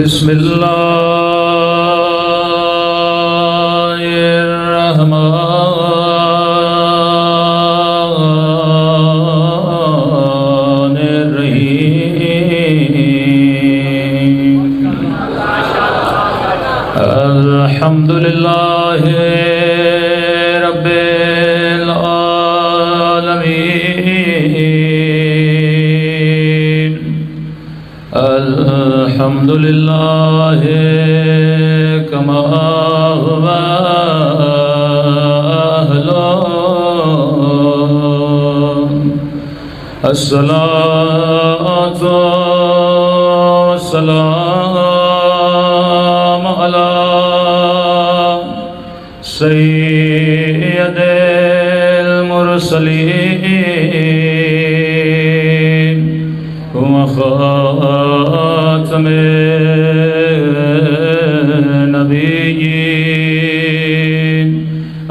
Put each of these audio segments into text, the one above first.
بسم اللہ الرحمن الرحیم الحمد للہ رب العالمین الحمد للہ کما هو أهله الصلاة والسلام على سيد المرسلين وخاتم النبيين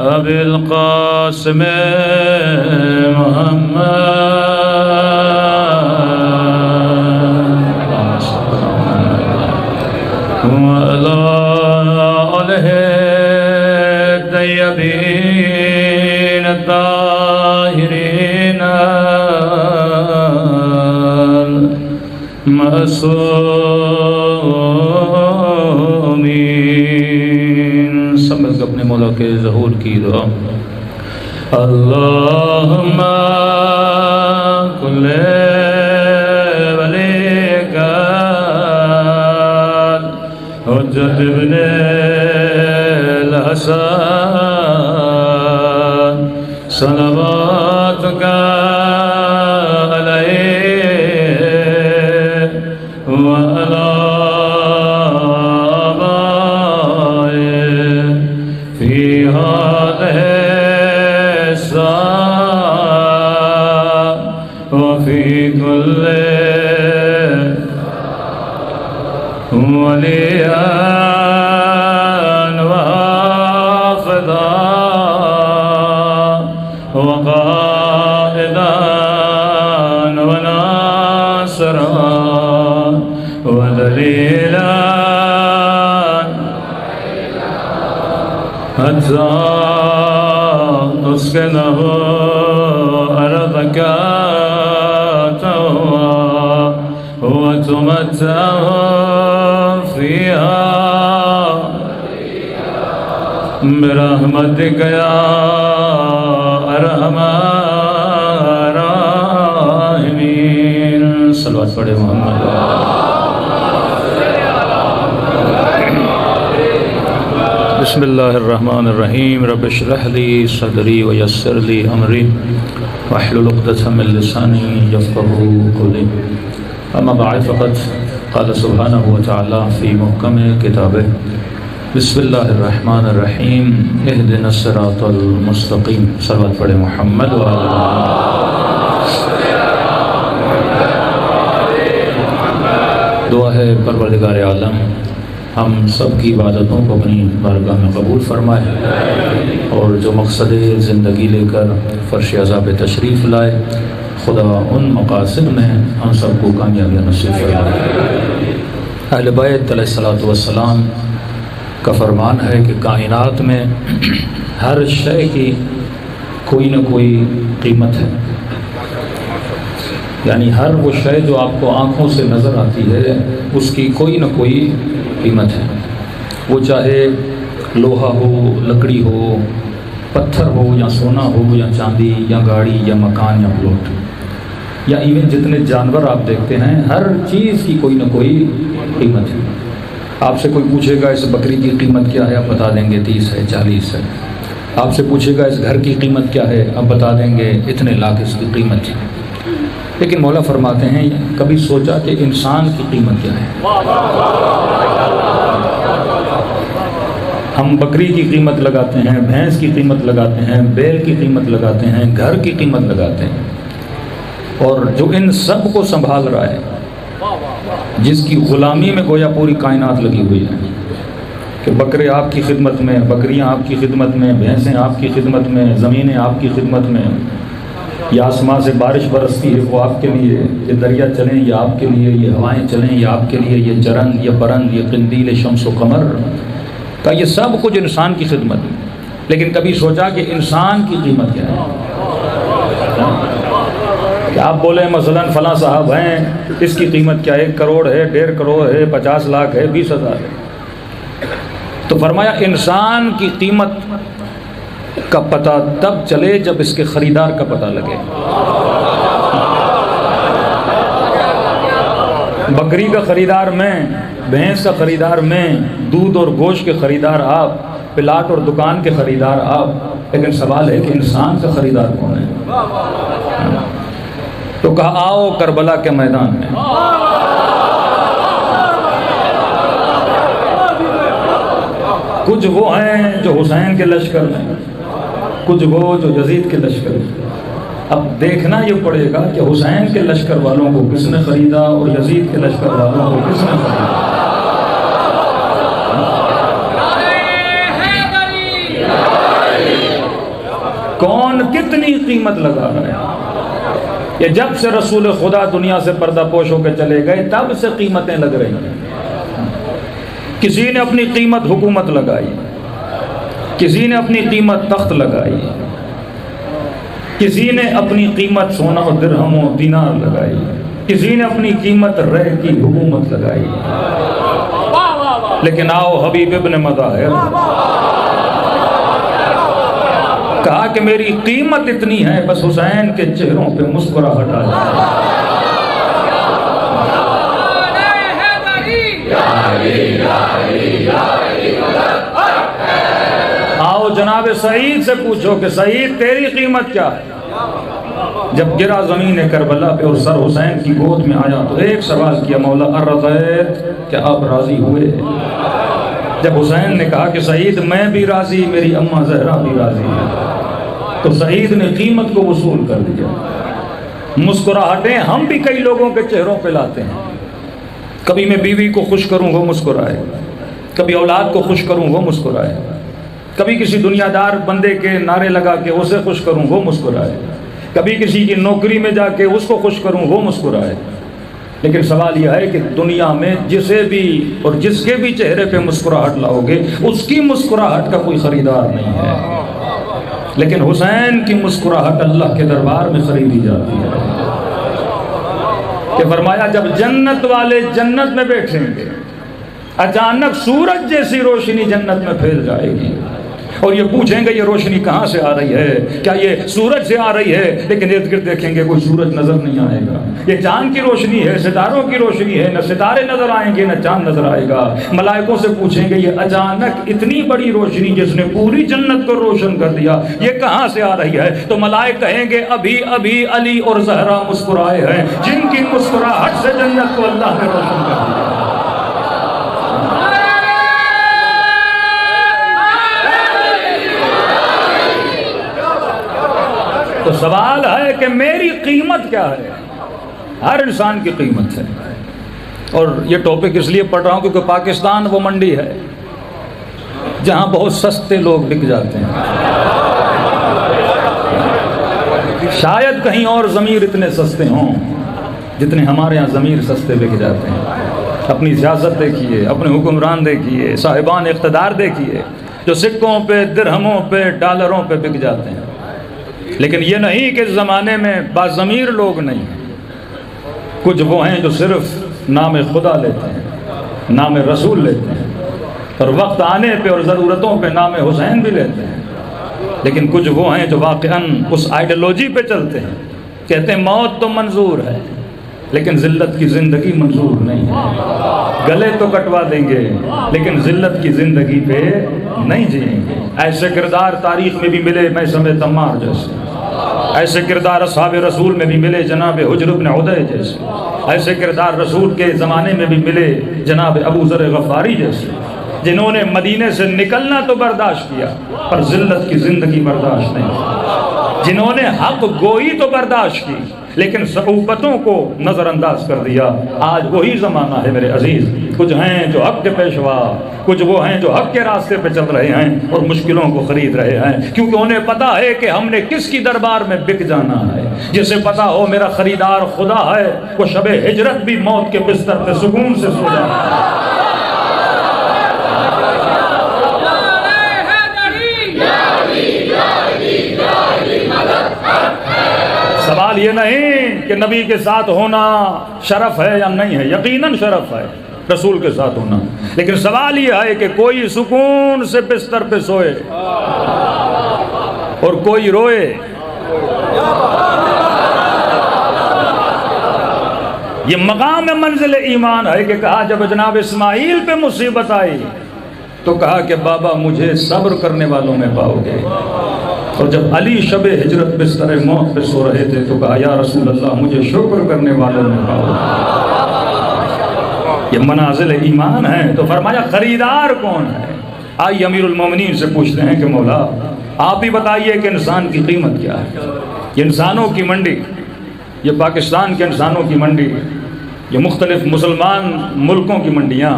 أبي القاسم محمد وعلى آله الطيبين الطاهرين المعصومين. سب مل کے اپنے مولا کے ظہور کی دعا. اللہم کل ولیک حجت ابن الحسن صلواتک علیہ وعلی آبائه فی هذه الساعة وفي كل وليا وحافظا وقائدا وناصرا ودليلا حتى تسكنه أرضك طوعا وتمتعه فيها برحمتك يا أرحم الراحمين. صلوات پڑھے محمد. بسم اللہ الرحمن الرحیم. رب اشرح لي صدری ويسر لي امری واحلل عقدۃ من لسانی یفقهوا قولی. اما بعد فقد قال سبحانہ وتعالی فی محکم کتابہ بسم اللہ الرحمن الرحیم اہدنا الصراط المستقیم. صلوات پڑھے محمد وعلی دعا ہے پروردگار عالم ہم سب کی عبادتوں کو اپنی بارگاہ میں قبول فرمائے اور جو مقصد زندگی لے کر فرش عذاب تشریف لائے خدا ان مقاصد میں ہم سب کو کامیابی نصیب فرمائے. اہل بیت علیہ الصلوۃ والسلام کا فرمان ہے کہ کائنات میں ہر شے کی کوئی نہ کوئی قیمت ہے. یعنی ہر وہ شے جو آپ کو آنکھوں سے نظر آتی ہے اس کی کوئی نہ کوئی قیمت ہے. وہ چاہے لوہا ہو، لکڑی ہو، پتھر ہو یا سونا ہو یا چاندی یا گاڑی یا مکان یا پلاٹ یا ایون جتنے جانور آپ دیکھتے ہیں ہر چیز کی کوئی نہ کوئی قیمت ہے. آپ سے کوئی پوچھے گا اس بکری کی قیمت کیا ہے، آپ بتا دیں گے 30 ہے 40 ہے. آپ سے پوچھے گا اس گھر کی قیمت کیا ہے، آپ بتا دیں گے اتنے لاکھ اس کی قیمت ہے. لیکن مولا فرماتے ہیں کبھی سوچا کہ انسان کی قیمت کیا ہے؟ ہم بکری کی قیمت لگاتے ہیں، بھینس کی قیمت لگاتے ہیں، بیل کی قیمت لگاتے ہیں، گھر کی قیمت لگاتے ہیں، اور جو ان سب کو سنبھال رہا ہے، جس کی غلامی میں گویا پوری کائنات لگی ہوئی ہے کہ بکرے آپ کی خدمت میں، بکریاں آپ کی خدمت میں، بھینسیں آپ کی خدمت میں، زمینیں آپ کی خدمت میں، یہ آسمان سے بارش برستی ہے وہ آپ کے لیے، یہ دریا چلیں یہ آپ کے لیے، یہ ہوائیں چلیں یہ آپ کے لیے، یہ چرند یہ پرند یہ قندیل شمس و قمر کا یہ سب کچھ انسان کی خدمت ہے۔ لیکن کبھی سوچا کہ انسان کی قیمت کیا ہے؟ کہ آپ بولیں مثلا فلاں صاحب ہیں اس کی قیمت کیا ہے، 1 کروڑ ہے، 1.5 کروڑ ہے، 50 لاکھ ہے، 20,000 ہے۔ تو فرمایا انسان کی قیمت کا پتہ تب چلے جب اس کے خریدار کا پتہ لگے۔ بکری کا خریدار میں، بھینس کا خریدار میں، دودھ اور گوشت کے خریدار آپ، پلاٹ اور دکان کے خریدار آپ، لیکن سوال ہے کہ انسان کا خریدار کون ہے؟ تو کہا آؤ کربلا کے میدان میں۔ کچھ وہ ہیں جو حسین کے لشکر میں، کچھ وہ جو یزید کے لشکر میں۔ اب دیکھنا یہ پڑے گا کہ حسین کے لشکر والوں کو کس نے خریدا اور یزید کے لشکر والوں کو کس نے خریدا۔ کون کتنی قیمت لگا رہا ہے؟ یہ جب سے رسول خدا دنیا سے پردہ پوش ہو کے چلے گئے تب سے قیمتیں لگ رہی ہیں۔ کسی نے اپنی قیمت حکومت لگائی، کسی نے اپنی قیمت تخت لگائی، کسی نے اپنی قیمت سونا و درہم و دینار لگائی، کسی نے اپنی قیمت رہ کی حکومت لگائی۔ لیکن آؤ حبیب ابن مظاہر کہا کہ میری قیمت اتنی ہے بس حسین کے چہروں پہ مسکراہٹ آ جائے۔ آؤ جناب سعید سے پوچھو کہ سعید تیری قیمت کیا ہے؟ جب گرا زمین کربلا پہ اور سر حسین کی گود میں آیا تو ایک سوال کیا، مولا ارضیت، کیا آپ راضی ہوئے؟ جب حسین نے کہا کہ سعید میں بھی راضی، میری اماں زہرا بھی راضی ہے، تو سعید نے قیمت کو وصول کر دیا۔ مسکراہٹیں ہم بھی کئی لوگوں کے چہروں پہ لاتے ہیں۔ کبھی میں بیوی کو خوش کروں وہ مسکرائے، کبھی اولاد کو خوش کروں وہ مسکرائے، کبھی کسی دنیا دار بندے کے نعرے لگا کے اسے خوش کروں وہ مسکرائے، کبھی کسی کی نوکری میں جا کے اس کو خوش کروں وہ مسکرائے۔ لیکن سوال یہ ہے کہ دنیا میں جسے بھی اور جس کے بھی چہرے پہ مسکراہٹ لاؤ گے اس کی مسکراہٹ کا کوئی خریدار نہیں ہے، لیکن حسین کی مسکراہٹ اللہ کے دربار میں خریدی جاتی ہے۔ کہ فرمایا جب جنت والے جنت میں بیٹھیں گے اچانک سورج جیسی روشنی جنت میں پھیل جائے گی اور یہ پوچھیں گے یہ روشنی کہاں سے آ رہی ہے؟ کیا یہ سورج سے آ رہی ہے؟ لیکن ارد گرد دیکھیں گے کوئی سورج نظر نہیں آئے گا، یہ چاند کی روشنی ہے، ستاروں کی روشنی ہے، نہ ستارے نظر آئیں گے نہ چاند نظر آئے گا۔ ملائکوں سے پوچھیں گے یہ اچانک اتنی بڑی روشنی جس نے پوری جنت کو روشن کر دیا یہ کہاں سے آ رہی ہے؟ تو ملائک کہیں گے ابھی ابھی علی اور زہرا مسکرائے ہیں جن کی مسکراہٹ سے جنت کو اللہ نے روشن کر دیا۔ تو سوال ہے کہ میری قیمت کیا ہے؟ ہر انسان کی قیمت ہے۔ اور یہ ٹاپک اس لیے پڑھ رہا ہوں کیونکہ پاکستان وہ منڈی ہے جہاں بہت سستے لوگ بک جاتے ہیں۔ شاید کہیں اور ضمیر اتنے سستے ہوں جتنے ہمارے ہاں ضمیر سستے بک جاتے ہیں۔ اپنی سیاست دیکھیے، اپنے حکمران دیکھیے، صاحبان اقتدار دیکھیے جو سکوں پہ، درہموں پہ، ڈالروں پہ بک جاتے ہیں۔ لیکن یہ نہیں کہ اس زمانے میں باضمیر لوگ نہیں ہیں، کچھ وہ ہیں جو صرف نام خدا لیتے ہیں، نام رسول لیتے ہیں، اور وقت آنے پہ اور ضرورتوں پہ نام حسین بھی لیتے ہیں۔ لیکن کچھ وہ ہیں جو واقعاً اس آئیڈیالوجی پہ چلتے ہیں، کہتے ہیں موت تو منظور ہے لیکن ذلت کی زندگی منظور نہیں ہے، گلے تو کٹوا دیں گے لیکن ذلت کی زندگی پہ نہیں جئیں گے۔ ایسے کردار تاریخ میں بھی ملے میثم تمار جیسے، ایسے کردار اصحاب رسول میں بھی ملے جناب حجر بن عدی جیسے، ایسے کردار رسول کے زمانے میں بھی ملے جناب ابو ذر غفاری جیسے، جنہوں نے مدینے سے نکلنا تو برداشت کیا پر ذلت کی زندگی برداشت نہیں کی، جنہوں نے حق گوئی تو برداشت کی لیکن صعوبتوں کو نظر انداز کر دیا۔ آج وہی زمانہ ہے میرے عزیز، کچھ ہیں جو حق کے پیشوا، کچھ وہ ہیں جو حق کے راستے پہ چل رہے ہیں اور مشکلوں کو خرید رہے ہیں، کیونکہ انہیں پتا ہے کہ ہم نے کس کی دربار میں بک جانا ہے۔ جسے پتا ہو میرا خریدار خدا ہے، وہ شب ہجرت بھی موت کے بستر پہ سکون سے سو جاتا ہے۔ سوال یہ نہیں کہ نبی کے ساتھ ہونا شرف ہے یا نہیں ہے، یقیناً شرف ہے رسول کے ساتھ ہونا، لیکن سوال یہ ہے کہ کوئی سکون سے بستر پہ سوئے اور کوئی روئے۔ یہ مقام منزل ایمان ہے کہ کہا جب جناب اسماعیل پہ مصیبت آئی تو کہا کہ بابا مجھے صبر کرنے والوں میں پاؤ گے، اور جب علی شب ہجرت بستر موت پہ سو رہے تھے تو کہا یا رسول اللہ مجھے شکر کرنے والوں میں پاؤ گے۔ یہ منازل ایمان ہے۔ تو فرمایا خریدار کون ہے؟ آئیے امیر المومنین سے پوچھتے ہیں کہ مولا آپ ہی بتائیے کہ انسان کی قیمت کیا ہے؟ یہ انسانوں کی منڈی، یہ پاکستان کے انسانوں کی منڈی، یہ مختلف مسلمان ملکوں کی منڈیاں،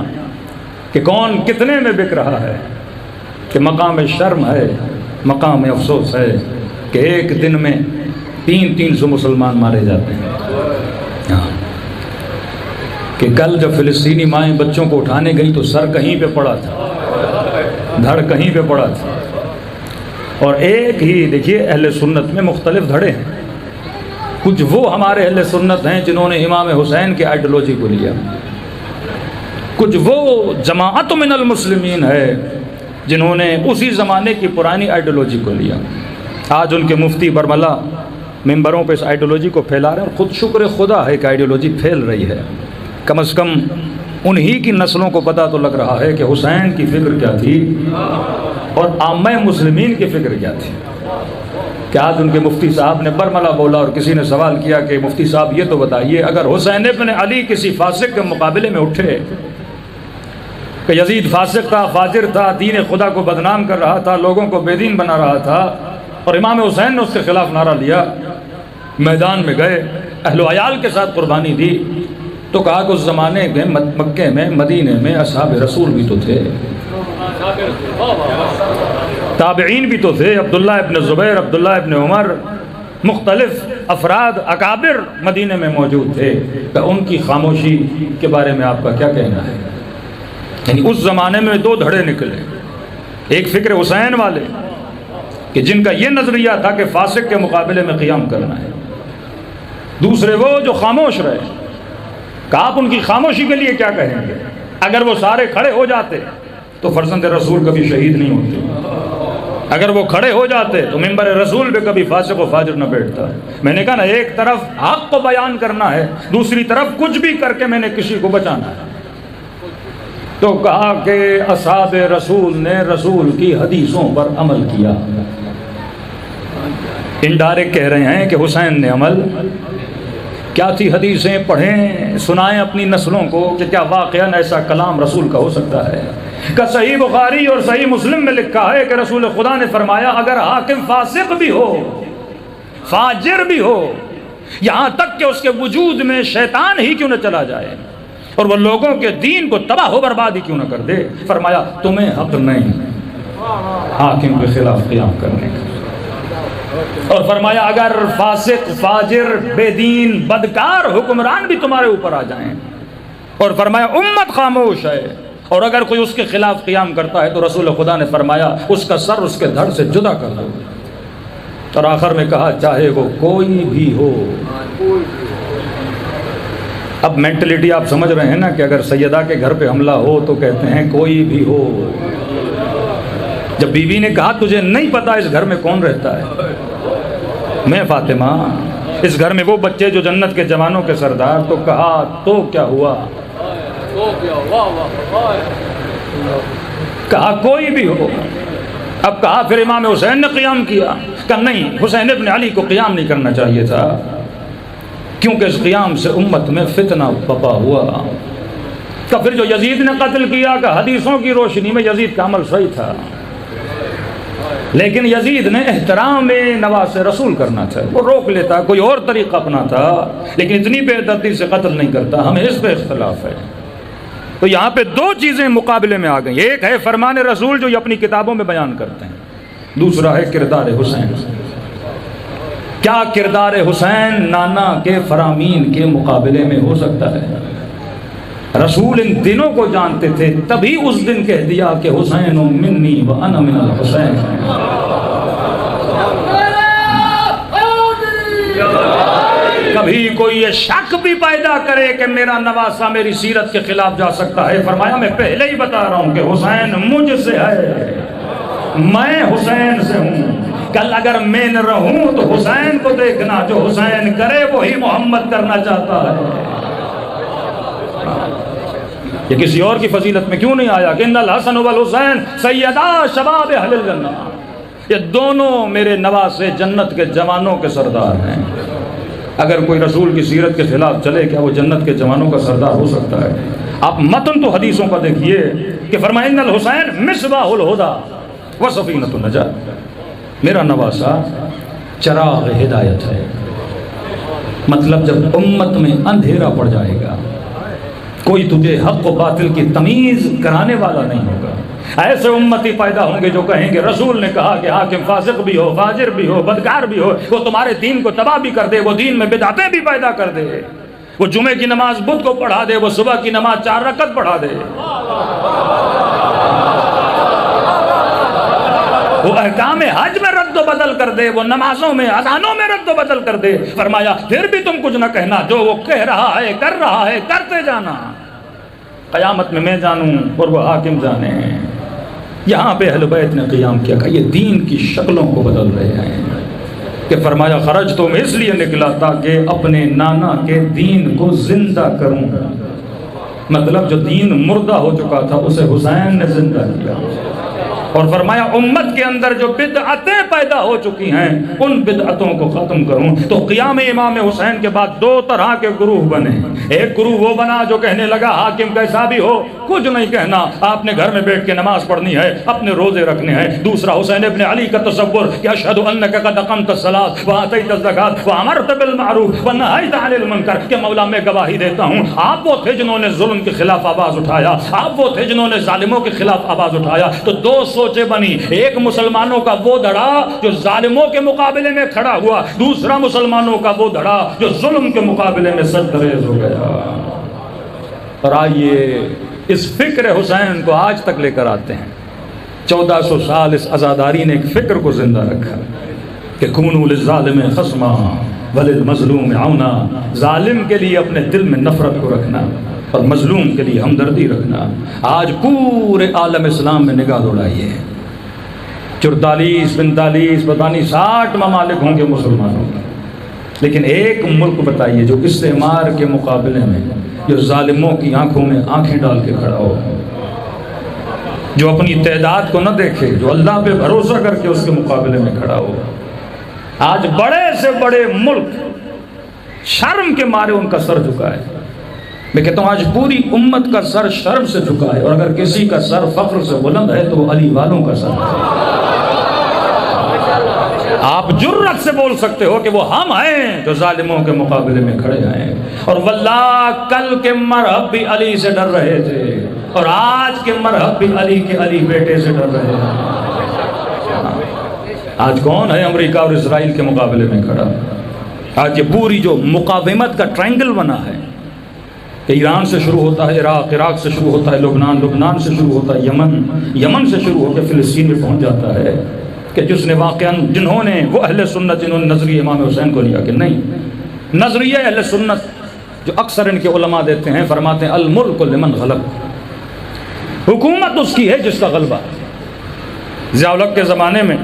کہ کون کتنے میں بک رہا ہے، کہ مقام شرم ہے، مقام افسوس ہے کہ ایک دن میں 300 مسلمان مارے جاتے ہیں۔ کہ کل جب فلسطینی مائیں بچوں کو اٹھانے گئی تو سر کہیں پہ پڑا تھا، دھڑ کہیں پہ پڑا تھا، اور ایک ہی دیکھیے اہل سنت میں مختلف دھڑے ہیں۔ کچھ وہ ہمارے اہل سنت ہیں جنہوں نے امام حسین کے آئیڈیالوجی کو لیا، کچھ وہ جماعت من المسلمین ہے جنہوں نے اسی زمانے کی پرانی آئیڈیالوجی کو لیا۔ آج ان کے مفتی برملا ممبروں پہ اس آئیڈیالوجی کو پھیلا رہے ہیں، اور خود شکر خدا ہے کہ آئیڈیالوجی پھیل رہی ہے۔ کم از کم انہی کی نسلوں کو پتہ تو لگ رہا ہے کہ حسین کی فکر کیا تھی اور عامہ مسلمین کی فکر کیا تھی۔ کہ آج ان کے مفتی صاحب نے برملا بولا اور کسی نے سوال کیا کہ مفتی صاحب یہ تو بتائیے اگر حسین ابن علی کسی فاسق کے مقابلے میں اٹھے کہ یزید فاسق تھا، فاجر تھا، دین خدا کو بدنام کر رہا تھا، لوگوں کو بے دین بنا رہا تھا، اور امام حسین نے اس کے خلاف نعرہ لیا، میدان میں گئے، اہل و عیال کے ساتھ قربانی دی، تو کہا کہ اس زمانے میں مکے میں مدینے میں اصحاب رسول بھی تو تھے، تابعین بھی تو تھے، عبداللہ ابن زبیر، عبداللہ ابن عمر، مختلف افراد اکابر مدینے میں موجود تھے، کہ ان کی خاموشی کے بارے میں آپ کا کیا کہنا ہے؟ یعنی اس زمانے میں دو دھڑے نکلے، ایک فکر حسین والے کہ جن کا یہ نظریہ تھا کہ فاسق کے مقابلے میں قیام کرنا ہے، دوسرے وہ جو خاموش رہے، کہ آپ ان کی خاموشی کے لیے کیا کہیں گے؟ اگر وہ سارے کھڑے ہو جاتے تو فرزند رسول کبھی شہید نہیں ہوتے، اگر وہ کھڑے ہو جاتے تو ممبر رسول پہ کبھی فاسق و فاجر نہ بیٹھتا۔ میں نے کہا نا ایک طرف حق کو بیان کرنا ہے، دوسری طرف کچھ بھی کر کے میں نے کسی کو بچانا ہے۔ تو کہا کہ اصحاب رسول نے رسول کی حدیثوں پر عمل کیا، انڈائریکٹ کہہ رہے ہیں کہ حسین نے عمل کیا تھی؟ حدیثیں پڑھیں، سنائیں اپنی نسلوں کو کہ کیا واقعاً ایسا کلام رسول کا ہو سکتا ہے۔ کہ صحیح بخاری اور صحیح مسلم میں لکھا ہے کہ رسول خدا نے فرمایا اگر حاکم فاسق بھی ہو، فاجر بھی ہو، یہاں تک کہ اس کے وجود میں شیطان ہی کیوں نہ چلا جائے اور وہ لوگوں کے دین کو تباہ و برباد ہی کیوں نہ کر دے، فرمایا تمہیں حق نہیں حاکم کے خلاف قیام کرنے کا۔ اور فرمایا اگر فاسق، فاجر، بے دین، بدکار حکمران بھی تمہارے اوپر آ جائیں، اور فرمایا امت خاموش ہے، اور اگر کوئی اس کے خلاف قیام کرتا ہے تو رسول خدا نے فرمایا اس کا سر اس کے دھڑ سے جدا کر دو۔ اور آخر میں کہا چاہے وہ کوئی بھی ہو۔ اب مینٹلٹی آپ سمجھ رہے ہیں نا کہ اگر سیدہ کے گھر پہ حملہ ہو تو کہتے ہیں کوئی بھی ہو۔ جب بیوی نے کہا تجھے نہیں پتا اس گھر میں کون رہتا ہے، میں فاطمہ، اس گھر میں وہ بچے جو جنت کے جوانوں کے سردار، تو کہا تو کیا ہوا؟ کہا کوئی بھی ہو۔ اب کہا پھر امام حسین نے قیام کیا، کہا نہیں، حسین ابن علی کو قیام نہیں کرنا چاہیے تھا، کیونکہ اس قیام سے امت میں فتنہ پپا ہوا۔ کہ پھر جو یزید نے قتل کیا، کہ حدیثوں کی روشنی میں یزید کا عمل صحیح تھا۔ لیکن یزید نے احترام نواز رسول کرنا تھا، وہ روک لیتا، کوئی اور طریقہ اپنا تھا، لیکن اتنی بے دردی سے قتل نہیں کرتا۔ ہمیں اس پہ اختلاف ہے۔ تو یہاں پہ دو چیزیں مقابلے میں آ گئی، ایک ہے فرمان رسول جو یہ اپنی کتابوں میں بیان کرتے ہیں، دوسرا ہے کردار حسین۔ کیا کردار حسین نانا کے فرامین کے مقابلے میں ہو سکتا ہے؟ رسول ان دنوں کو جانتے تھے، تبھی اس دن کہہ دیا کہ حسین منی وانا من الحسین۔ کبھی کوئی یہ شک بھی پیدا کرے کہ میرا نواسا میری سیرت کے خلاف جا سکتا ہے، فرمایا میں پہلے ہی بتا رہا ہوں کہ حسین مجھ سے ہے، میں حسین سے ہوں۔ کل اگر میں نہ رہوں تو حسین کو دیکھنا، جو حسین کرے وہی محمد کرنا چاہتا ہے۔ یہ کسی اور کی فضیلت میں کیوں نہیں آیا کہ ان الحسن والحسین سیدا شباب اہل الجنہ، یہ دونوں میرے نواسے جنت کے جوانوں کے سردار ہیں۔ اگر کوئی رسول کی سیرت کے خلاف چلے کیا وہ جنت کے جوانوں کا سردار ہو سکتا ہے؟ آپ متن تو حدیثوں کا دیکھیے کہ فرمائے ان الحسین مصباح الہدی وسفینۃ النجات، میرا نواسا چراغ ہدایت ہے۔ مطلب جب امت میں اندھیرا پڑ جائے گا، کوئی تجھے حق و باطل کی تمیز کرانے والا نہیں ہوگا۔ ایسے امتی پیدا ہوں گے جو کہیں گے رسول نے کہا کہ حاکم فاسق بھی ہو، فاجر بھی ہو، بدکار بھی ہو، وہ تمہارے دین کو تباہ بھی کر دے، وہ دین میں بدعتیں بھی پیدا کر دے، وہ جمعے کی نماز بدھ کو پڑھا دے، وہ صبح کی نماز 4 رکعت پڑھا دے، وہ احکام حج میں رد و بدل کر دے، وہ نمازوں میں اذانوں میں رد و بدل کر دے۔ فرمایا پھر بھی تم کچھ نہ کہنا، جو وہ کہہ رہا ہے کر رہا ہے کرتے جانا، قیامت میں جانوں اور وہ حاکم جانے۔ یہاں پہ اہل بیت نے قیام کیا کہ یہ دین کی شکلوں کو بدل رہے ہیں، کہ فرمایا خرج تو میں اس لیے نکلا تاکہ اپنے نانا کے دین کو زندہ کروں۔ مطلب جو دین مردہ ہو چکا تھا اسے حسین نے زندہ کیا، اور فرمایا امت کے اندر جو بدعتیں پیدا ہو چکی ہیں ان بدعتوں کو ختم کروں۔ تو قیام امام حسین کے بعد 2 طرح کے گروہ بنے۔ ایک گروہ وہ بنا جو کہنے لگا حاکم کیسا بھی ہو کچھ نہیں کہنا، آپ نے گھر میں بیٹھ کے نماز پڑھنی ہے، اپنے روزے رکھنے ہیں۔ دوسرا حسین ابن علی کا تصور کہ اشہد انک قد اقمت الصلاۃ وآتیت الزکاۃ وامرت بالمعروف ونہیت عن المنکر، کہ مولا میں گواہی دیتا ہوں آپ وہ تھے جنہوں نے ظلم کے خلاف آواز اٹھایا، آپ وہ تھے جنہوں نے ظالموں کے خلاف آواز اٹھایا۔ تو 2 سوچیں بنی، ایک مسلمانوں کا وہ دھڑا جو ظالموں کے مقابلے میں کھڑا ہوا، دوسرا مسلمانوں کا وہ دھڑا جو ظلم کے مقابلے میں سرتریز ہو گیا۔ اور آئیے اس فکر حسین کو آج تک لے کر آتے ہیں۔ 1400 سال اس عزاداری نے ایک فکر کو زندہ رکھا کہ کونوا للظالم خصما وللمظلوم عونا، ظالم کے لیے اپنے دل میں نفرت کو رکھنا اور مظلوم کے لیے ہمدردی رکھنا۔ آج پورے عالم اسلام میں نگاہ دوڑائیے، 44 45 پتہ نہیں 60 ممالک ہوں گے مسلمانوں کے، لیکن ایک ملک بتائیے جو استعمار کے مقابلے میں، جو ظالموں کی آنکھوں میں آنکھیں ڈال کے کھڑا ہو، جو اپنی تعداد کو نہ دیکھے، جو اللہ پہ بھروسہ کر کے اس کے مقابلے میں کھڑا ہو۔ آج بڑے سے بڑے ملک شرم کے مارے ان کا سر جھکا ہے۔ میں کہتا ہوں آج پوری امت کا سر شرم سے جھکا ہے، اور اگر کسی کا سر فخر سے بلند ہے تو وہ علی والوں کا سر ہے۔ آپ جرأت سے بول سکتے ہو کہ وہ ہم ہیں جو ظالموں کے مقابلے میں کھڑے ہیں، اور واللہ کل کے مرہب بھی علی سے ڈر رہے تھے، اور آج کے مرہب بھی علی کے علی بیٹے سے ڈر رہے ہیں۔ آج کون ہے امریکہ اور اسرائیل کے مقابلے میں کھڑا؟ آج یہ پوری جو مقاومت کا ٹرائنگل بنا ہے کہ ایران سے شروع ہوتا ہے عراق، عراق سے شروع ہوتا ہے لبنان، لبنان سے شروع ہوتا ہے یمن، یمن سے شروع ہو کے فلسطین میں پہنچ جاتا ہے، کہ جس نے واقعاً جنہوں نے وہ اہل سنت جنہوں نے نظریہ امام حسین کو لیا کہ نہیں، نظریہ اہل سنت جو اکثر ان کے علماء دیتے ہیں، فرماتے ہیں الملک لمن غلب، حکومت اس کی ہے جس کا غلبہ۔ ضیاء الحق کے زمانے میں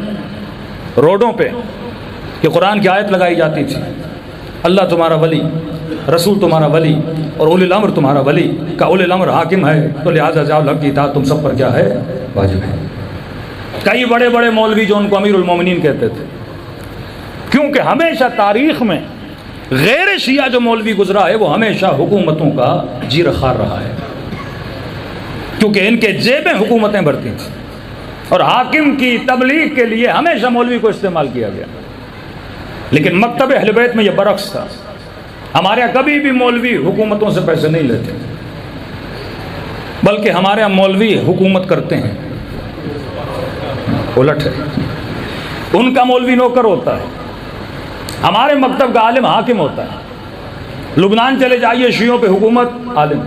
روڈوں پہ کہ قرآن کی آیت لگائی جاتی تھی، اللہ تمہارا ولی، رسول تمہارا ولی اور اولی الامر تمہارا ولی، کا اولی الامر حاکم ہے تو لہٰذا ضیاء الحق کی اطاعت تم سب پر کیا ہے؟ واجب ہے۔ کئی بڑے بڑے مولوی جو ان کو امیر المومنین کہتے تھے، کیونکہ ہمیشہ تاریخ میں غیر شیعہ جو مولوی گزرا ہے وہ ہمیشہ حکومتوں کا جیر خار رہا ہے، کیونکہ ان کے جیبیں حکومتیں بھرتی تھیں۔ اور حاکم کی تبلیغ کے لیے ہمیشہ مولوی کو استعمال کیا گیا، لیکن مکتب اہل بیت میں یہ برعکس تھا۔ ہمارے یہاں کبھی بھی مولوی حکومتوں سے پیسے نہیں لیتے، بلکہ ہمارے یہاں مولوی حکومت کرتے ہیں، الٹ ہے، ان کا مولوی نوکر ہوتا ہے، ہمارے مکتب کا عالم حاکم ہوتا ہے۔ لبنان چلے جائیے شیعوں پہ حکومت عالم،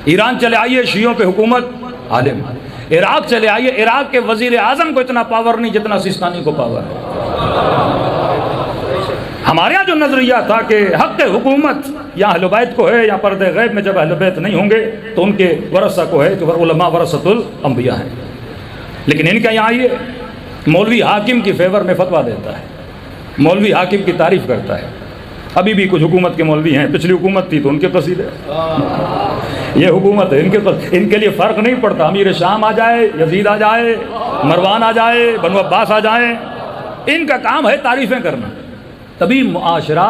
ایران چلے آئیے شیعوں پہ حکومت عالم، عراق چلے آئیے عراق کے وزیر اعظم کو اتنا پاور نہیں جتنا سیستانی کو پاور ہے۔ ہمارے یہاں جو نظریہ تھا کہ حق حکومت یا اہل بیت کو ہے، یا پردے غیب میں جب اہل بیت نہیں ہوں گے تو ان کے ورثہ کو ہے، کہ علماء ورثۃ الانبیاء ہیں، لیکن ان کا یہاں یہ مولوی حاکم کی فیور میں فتویٰ دیتا ہے، مولوی حاکم کی تعریف کرتا ہے۔ ابھی بھی کچھ حکومت کے مولوی ہیں، پچھلی حکومت تھی تو ان کے قصیدے، یہ حکومت ہے ان کے لیے فرق نہیں پڑتا، امیر شام آ جائے، یزید آ جائے، مروان آ جائے، بنو عباس آ جائیں، ان کا کام ہے تعریفیں کرنا۔ تبھی معاشرہ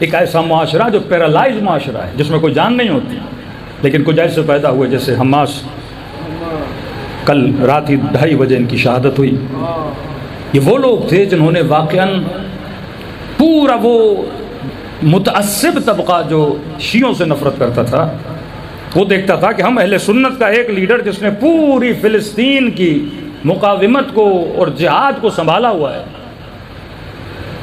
ایک ایسا معاشرہ جو پیرالائز معاشرہ ہے، جس میں کوئی جان نہیں ہوتی، لیکن کچھ ایسے پیدا ہوئے جیسے حماس، کل رات ہی 2:30 بجے ان کی شہادت ہوئی۔ یہ وہ لوگ تھے جنہوں نے واقعاً پورا وہ متعصب طبقہ جو شیعوں سے نفرت کرتا تھا، وہ دیکھتا تھا کہ ہم اہل سنت کا ایک لیڈر جس نے پوری فلسطین کی مقاومت کو اور جہاد کو سنبھالا ہوا ہے،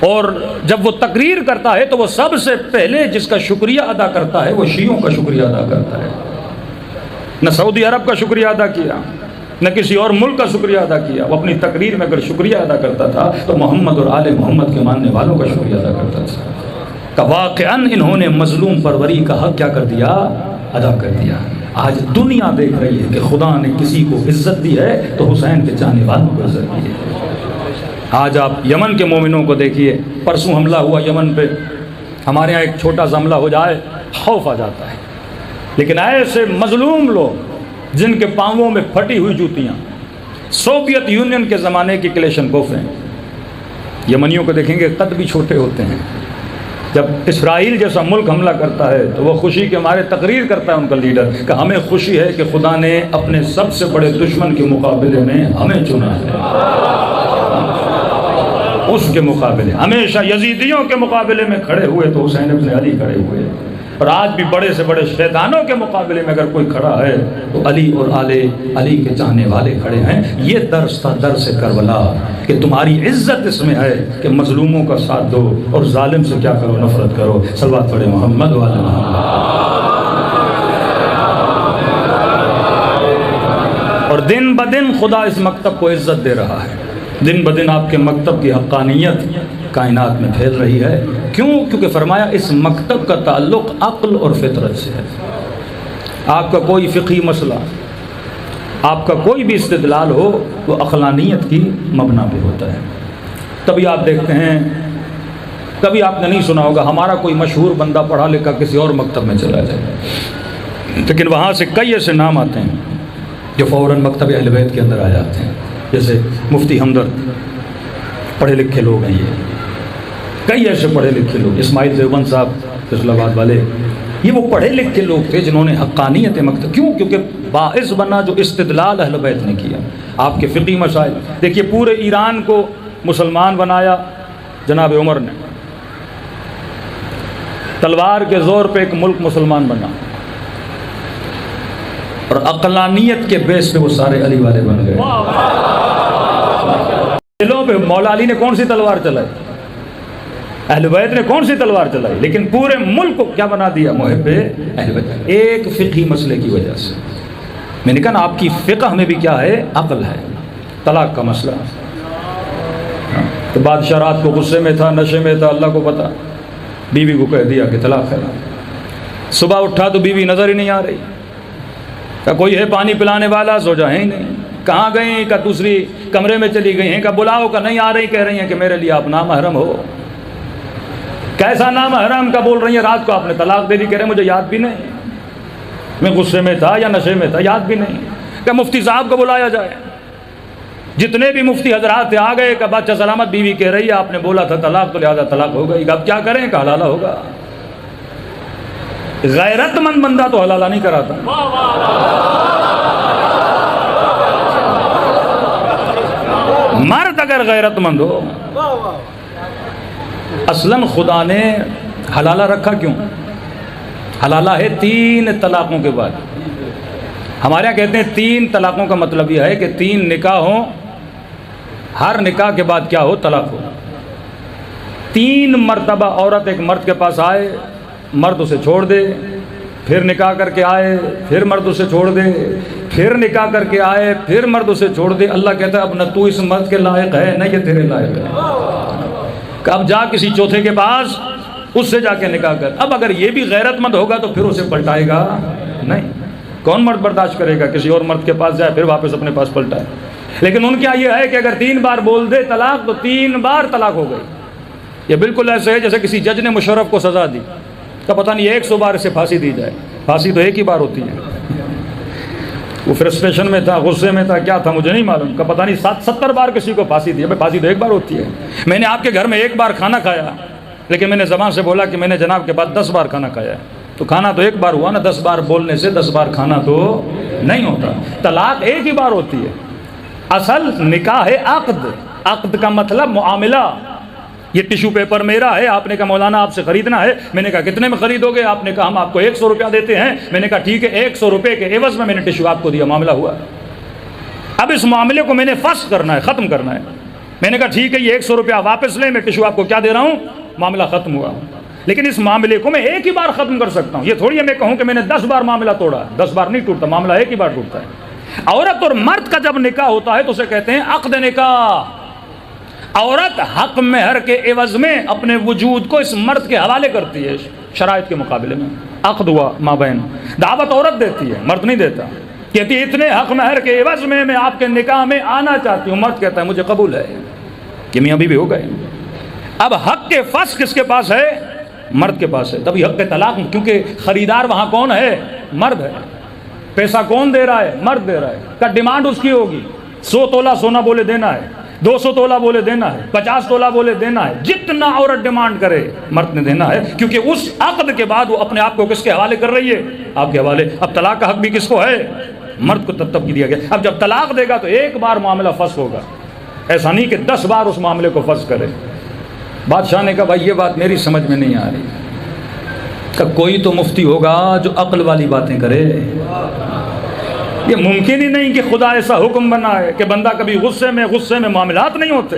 اور جب وہ تقریر کرتا ہے تو وہ سب سے پہلے جس کا شکریہ ادا کرتا ہے وہ شیعوں کا شکریہ ادا کرتا ہے۔ نہ سعودی عرب کا شکریہ ادا کیا، نہ کسی اور ملک کا شکریہ ادا کیا، وہ اپنی تقریر میں اگر شکریہ ادا کرتا تھا تو محمد اور آل محمد کے ماننے والوں کا شکریہ ادا کرتا تھا کہ واقعاً انہوں نے مظلوم پروری کا حق کیا کر دیا، ادا کر دیا۔ آج دنیا دیکھ رہی ہے کہ خدا نے کسی کو عزت دی ہے تو حسین کے چاہنے والوں کو عزت دی ہے۔ آج آپ یمن کے مومنوں کو دیکھیے، پرسوں حملہ ہوا یمن پہ، ہمارے یہاں ایک چھوٹا سا حملہ ہو جائے خوف آ جاتا ہے، لیکن ایسے مظلوم لوگ جن کے پاؤں میں پھٹی ہوئی جوتیاں، سوویت یونین کے زمانے کی کلیشن کوفیں، یمنیوں کو دیکھیں گے قد بھی چھوٹے ہوتے ہیں۔ جب اسرائیل جیسا ملک حملہ کرتا ہے تو وہ خوشی کے مارے تقریر کرتا ہے ان کا لیڈر کہ ہمیں خوشی ہے کہ خدا نے اپنے سب سے بڑے دشمن کے مقابلے میں ہمیں چنا ہے۔ اس کے مقابلے ہمیشہ یزیدیوں کے مقابلے میں کھڑے ہوئے تو حسین ابن علی کھڑے ہوئے، اور آج بھی بڑے سے بڑے شیطانوں کے مقابلے میں اگر کوئی کھڑا ہے تو علی اور آل علی کے چاہنے والے کھڑے ہیں۔ یہ درس تھا درس کربلا کہ تمہاری عزت اس میں ہے کہ مظلوموں کا ساتھ دو اور ظالم سے کیا کرو، نفرت کرو۔ صلوات پڑھے محمد وعلی محمد۔ اور دن بدن خدا اس مکتب کو عزت دے رہا ہے، دن بدن آپ کے مکتب کی حقانیت کائنات میں پھیل رہی ہے۔ کیوں؟ کیونکہ فرمایا اس مکتب کا تعلق عقل اور فطرت سے ہے۔ آپ کا کوئی فقہی مسئلہ، آپ کا کوئی بھی استدلال ہو وہ عقلانیت کی مبنا پہ ہوتا ہے۔ تبھی آپ دیکھتے ہیں، کبھی آپ نے نہیں سنا ہوگا ہمارا کوئی مشہور بندہ پڑھا لکھا کسی اور مکتب میں چلا جائے، لیکن وہاں سے کئی ایسے نام آتے ہیں جو فوراً مکتب اہل بیت کے اندر آ جاتے ہیں، جیسے مفتی ہمدرد، پڑھے لکھے لوگ ہیں یہ، کئی ایسے پڑھے لکھے لوگ، اسماعیل دیوبند صاحب فیصل آباد والے، یہ وہ پڑھے لکھے لوگ تھے جنہوں نے حقانیت مکتب، کیوں؟ کیونکہ باعث بنا جو استدلال اہل بیت نے کیا۔ آپ کے فقہی مسائل دیکھیے، پورے ایران کو مسلمان بنایا جناب عمر نے، تلوار کے زور پہ ایک ملک مسلمان بنا، اور عقلانیت کے بیس پہ وہ سارے علی والے بن گئے۔ دلوں پہ مولا علی نے کون سی تلوار چلائی، اہل بیت نے کون سی تلوار چلائی، لیکن پورے ملک کو کیا بنا دیا، محب اہل بیت، ایک فقہی مسئلے کی وجہ سے۔ میں نے کہا نا آپ کی فقہ میں بھی کیا ہے، عقل ہے۔ طلاق کا مسئلہ تو بادشاہ رات کو غصے میں تھا، نشے میں تھا، اللہ کو پتا، بیوی کو کہہ دیا کہ طلاق ہے۔ صبح اٹھا تو بیوی نظر ہی نہیں آ رہی، کہ کوئی ہے پانی پلانے والا، زوجہ ہے ہی نہیں، کہاں گئی، کہ دوسری کمرے میں چلی گئی ہیں، کہ بلاؤ، کہ نہیں آ رہی، کہہ رہی ہیں کہ میرے لیے آپ نامحرم ہو۔ کیسا نامحرم کا بول رہی ہیں، رات کو آپ نے طلاق دے دی، کہہ رہے مجھے یاد بھی نہیں، میں غصے میں تھا یا نشے میں تھا، یاد بھی نہیں، کہ مفتی صاحب کو بلایا جائے۔ جتنے بھی مفتی حضرات تھے آ گئے، کہ بادشاہ سلامت بیوی کہہ رہی ہے آپ نے بولا تھا طلاق، تو لہٰذا طلاق ہو گئی، اب کیا کریں، کہ حلالہ ہوگا۔ غیرت مند بندہ تو حلالہ نہیں کراتا، اگر غیرت مند ہو. اصلاً خدا نے حلالہ رکھا کیوں؟ حلالہ ہے 3 طلاقوں کے بعد. ہمارے یہاں کہتے ہیں 3 طلاقوں کا مطلب یہ ہے کہ 3 نکاح ہوں، ہر نکاح کے بعد کیا ہو؟ طلاق ہو. 3 مرتبہ عورت ایک مرد کے پاس آئے، مرد اسے چھوڑ دے، پھر نکاح کر کے آئے، پھر مرد اسے چھوڑ دے، پھر نکاح کر کے آئے، پھر مرد اسے چھوڑ دے. اللہ کہتا ہے اب نہ تو اس مرد کے لائق ہے نہ یہ تیرے لائق ہے. اب جا کسی چوتھے کے پاس، اس سے جا کے نکاح کر. اب اگر یہ بھی غیرت مند ہوگا تو پھر اسے پلٹائے گا نہیں. کون مرد برداشت کرے گا کسی اور مرد کے پاس جائے پھر واپس اپنے پاس پلٹائے؟ لیکن ان کا یہ ہے کہ اگر 3 بار بول دے طلاق تو 3 بار طلاق ہو گئی. یہ بالکل ایسے ہے جیسے کسی جج نے مشرف کو سزا دی تو پتہ نہیں 100 بار اسے پھانسی دی جائے. پھانسی تو ایک ہی بار ہوتی ہے. وہ فرسٹریشن میں تھا، غصے میں تھا، کیا تھا مجھے نہیں معلوم، کہ پتہ نہیں 70 بار کسی کو پھانسی دی. پھانسی تو ایک بار ہوتی ہے. میں نے آپ کے گھر میں 1 بار کھانا کھایا لیکن میں نے زبان سے بولا کہ میں نے جناب کے بعد 10 بار کھانا کھایا ہے، تو کھانا تو ایک بار ہوا نا. 10 بار بولنے سے 10 بار کھانا تو نہیں ہوتا. طلاق ایک ہی بار ہوتی ہے. اصل نکاح ہے عقد. عقد کا مطلب معاملہ. یہ ٹیشو پیپر میرا ہے، آپ نے کہا مولانا آپ سے خریدنا ہے. میں نے کہا کتنے میں خریدو گے؟ آپ نے کہا ہم آپ کو 100 روپیہ دیتے ہیں. میں نے کہا ٹھیک ہے، 100 روپے کے عوض میں نے ٹیشو آپ کو دیا، معاملہ ہوا. اب اس معاملے کو میں نے فسخ کرنا ہے، ختم کرنا ہے. میں نے کہا ٹھیک ہے یہ 100 روپیہ واپس لیں، میں ٹیشو آپ کو کیا دے رہا ہوں، معاملہ ختم ہوا. لیکن اس معاملے کو میں ایک ہی بار ختم کر سکتا ہوں. یہ تھوڑی ہے میں کہوں کہ میں نے 10 بار معاملہ توڑا. 10 بار نہیں ٹوٹتا معاملہ، ایک ہی بار ٹوٹتا ہے. عورت اور مرد کا جب نکاح ہوتا ہے تو اسے کہتے ہیں عقد نکاح. عورت حق مہر کے عوض میں اپنے وجود کو اس مرد کے حوالے کرتی ہے شرائط کے مقابلے میں. عقد ہوا مابین. دعوت عورت دیتی ہے، مرد نہیں دیتا. کہتی ہے اتنے حق مہر کے عوض میں آپ کے نکاح میں آنا چاہتی ہوں. مرد کہتا ہے مجھے قبول ہے. کہ میاں بیوی ہو گئے. اب حق کے فسخ کس کے پاس ہے؟ مرد کے پاس ہے. تبھی حق کے طلاق، کیونکہ خریدار وہاں کون ہے؟ مرد ہے. پیسہ کون دے رہا ہے؟ مرد دے رہا ہے. کا ڈیمانڈ اس کی ہوگی 100 تولہ سونا بولے دینا ہے، 200 تولہ بولے دینا ہے، 50 تولہ بولے دینا ہے. جتنا عورت ڈیمانڈ کرے مرد نے دینا ہے، کیونکہ اس عقد کے بعد وہ اپنے آپ کو کس کے حوالے کر رہی ہے؟ آپ کے حوالے. اب طلاق کا حق بھی کس کو ہے؟ مرد کو تب کی دیا گیا. اب جب طلاق دے گا تو ایک بار معاملہ فسخ ہوگا. ایسا نہیں کہ 10 بار اس معاملے کو فسخ کرے. بادشاہ نے کہا بھائی یہ بات میری سمجھ میں نہیں آ رہی. کہ کوئی تو مفتی ہوگا جو عقل والی باتیں کرے. یہ ممکن ہی نہیں کہ خدا ایسا حکم بنائے کہ بندہ کبھی غصے میں معاملات نہیں ہوتے.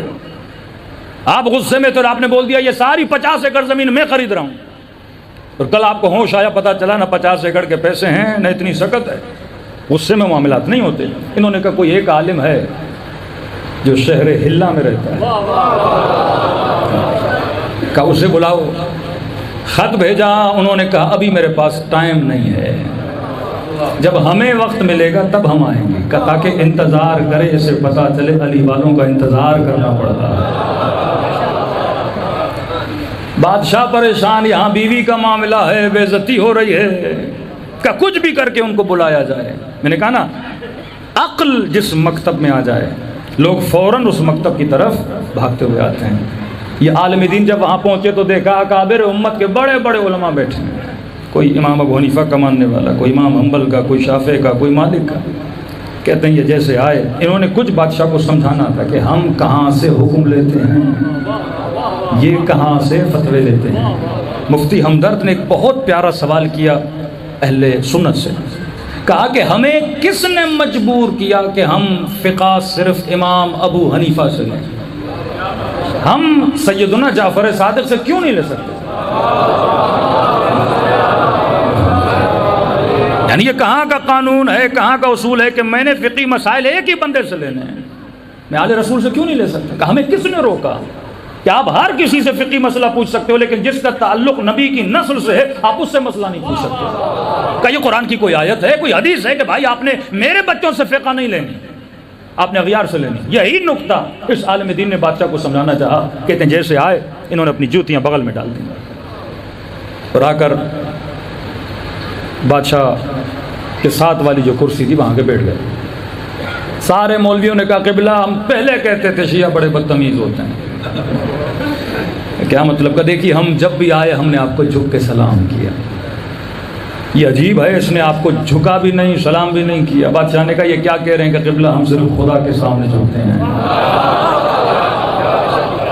آپ غصے میں تو آپ نے بول دیا یہ ساری 50 ایکڑ زمین میں خرید رہا ہوں، اور کل آپ کو ہوش آیا پتہ چلا نہ 50 ایکڑ کے پیسے ہیں نہ اتنی سکت ہے. غصے میں معاملات نہیں ہوتے. انہوں نے کہا کوئی ایک عالم ہے جو شہر ہلا میں رہتا ہے، کہا اسے بلاؤ. خط بھیجا. انہوں نے کہا ابھی میرے پاس ٹائم نہیں ہے، جب ہمیں وقت ملے گا تب ہم آئیں گے. تاکہ انتظار کرے، اسے پتا چلے علی والوں کا انتظار کرنا پڑتا ہے. بادشاہ پریشان، یہاں بیوی کا معاملہ ہے، بے عزتی ہو رہی ہے. کہ کچھ بھی کر کے ان کو بلایا جائے. میں نے کہا نا عقل جس مکتب میں آ جائے لوگ فوراً اس مکتب کی طرف بھاگتے ہوئے آتے ہیں. یہ عالم دین جب وہاں پہنچے تو دیکھا اکابر امت کے بڑے بڑے علماء بیٹھے ہیں. کوئی امام ابو حنیفہ کا ماننے والا، کوئی امام حنبل کا، کوئی شافعی کا، کوئی مالک کا. کہتے ہیں یہ جیسے آئے انہوں نے کچھ بادشاہ کو سمجھانا تھا کہ ہم کہاں سے حکم لیتے ہیں، یہ کہاں سے فتوے لیتے ہیں. مفتی ہمدرد نے ایک بہت پیارا سوال کیا اہل سنت سے. کہا کہ ہمیں کس نے مجبور کیا کہ ہم فقہ صرف امام ابو حنیفہ سے لیں؟ ہم سیدنا جعفر صادق سے کیوں نہیں لے سکتے؟ یعنی یہ کہاں کا قانون ہے، کہاں کا اصول ہے کہ میں نے فقی مسائل ایک ہی بندے سے لینے ہیں، میں آل رسول سے کیوں نہیں لے سکتا؟ کہ ہمیں کس نے روکا کہ آپ ہر کسی سے فقی مسئلہ پوچھ سکتے ہو، لیکن جس کا تعلق نبی کی نسل سے ہے آپ اس سے مسئلہ نہیں پوچھ سکتے؟ کہ یہ قرآن کی کوئی آیت ہے، کوئی حدیث ہے کہ بھائی آپ نے میرے بچوں سے فقہ نہیں لینی، آپ نے اغیار سے لینی؟ یہی نقطہ اس عالم دین نے بادشاہ کو سمجھانا چاہا. کہتے ہیں جیسے آئے انہوں نے اپنی جوتیاں بغل میں ڈال دیں اور آ کر بادشاہ کے ساتھ والی جو کرسی تھی وہاں کے بیٹھ گئے. سارے مولویوں نے کہا قبلہ ہم پہلے کہتے تھے شیعہ بڑے بدتمیز ہوتے ہیں. کیا مطلب؟ کہ دیکھیے ہم جب بھی آئے ہم نے آپ کو جھک کے سلام کیا. یہ عجیب ہے، اس نے آپ کو جھکا بھی نہیں، سلام بھی نہیں کیا. بادشاہ نے کہا یہ کیا کہہ رہے ہیں کہ قبلہ ہم صرف خدا کے سامنے جھکتے ہیں.